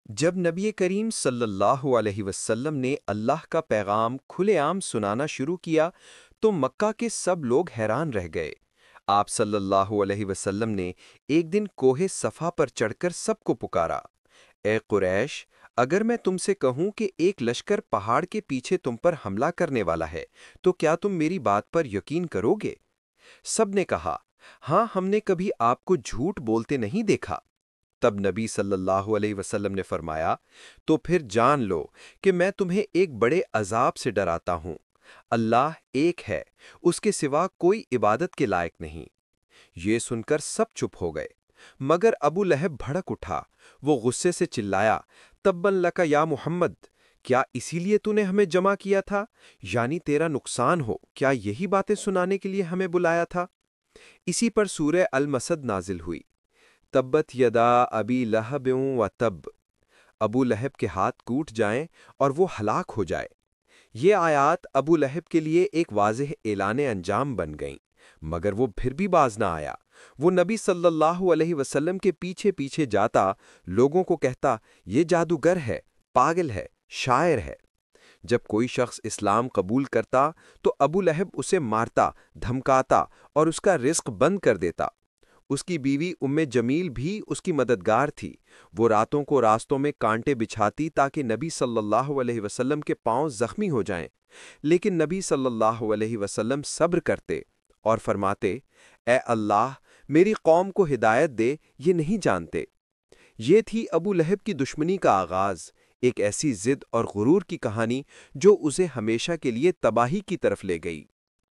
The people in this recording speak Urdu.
جب نبی کریم صلی اللہ علیہ وسلم نے اللہ کا پیغام کھلے عام سنانا شروع کیا تو مکہ کے سب لوگ حیران رہ گئے۔ آپ صلی اللہ علیہ وسلم نے ایک دن کوہ صفا پر چڑھ کر سب کو پکارا، اے قریش، اگر میں تم سے کہوں کہ ایک لشکر پہاڑ کے پیچھے تم پر حملہ کرنے والا ہے تو کیا تم میری بات پر یقین کرو گے؟ سب نے کہا، ہاں، ہم نے کبھی آپ کو جھوٹ بولتے نہیں دیکھا۔ تب نبی صلی اللہ علیہ وسلم نے فرمایا، تو پھر جان لو کہ میں تمہیں ایک بڑے عذاب سے ڈراتا ہوں۔ اللہ ایک ہے، اس کے سوا کوئی عبادت کے لائق نہیں۔ یہ سن کر سب چپ ہو گئے، مگر ابو لہب بھڑک اٹھا۔ وہ غصے سے چلایا، تبا لک یا محمد، کیا اسی لیے تو نے ہمیں جمع کیا تھا؟ یعنی تیرا نقصان ہو، کیا یہی باتیں سنانے کے لیے ہمیں بلایا تھا؟ اسی پر سورہ المسد نازل ہوئی، تبت یدا ابی لہب و تب، ابو لہب کے ہاتھ ٹوٹ جائیں اور وہ ہلاک ہو جائے۔ یہ آیات ابو لہب کے لیے ایک واضح اعلان انجام بن گئیں، مگر وہ پھر بھی باز نہ آیا۔ وہ نبی صلی اللہ علیہ وسلم کے پیچھے پیچھے جاتا، لوگوں کو کہتا، یہ جادوگر ہے، پاگل ہے، شاعر ہے۔ جب کوئی شخص اسلام قبول کرتا تو ابو لہب اسے مارتا، دھمکاتا اور اس کا رزق بند کر دیتا۔ اس کی بیوی ام جمیل بھی اس کی مددگار تھی۔ وہ راتوں کو راستوں میں کانٹے بچھاتی تاکہ نبی صلی اللہ علیہ وسلم کے پاؤں زخمی ہو جائیں، لیکن نبی صلی اللہ علیہ وسلم صبر کرتے اور فرماتے، اے اللہ، میری قوم کو ہدایت دے، یہ نہیں جانتے۔ یہ تھی ابو لہب کی دشمنی کا آغاز، ایک ایسی ضد اور غرور کی کہانی جو اسے ہمیشہ کے لیے تباہی کی طرف لے گئی۔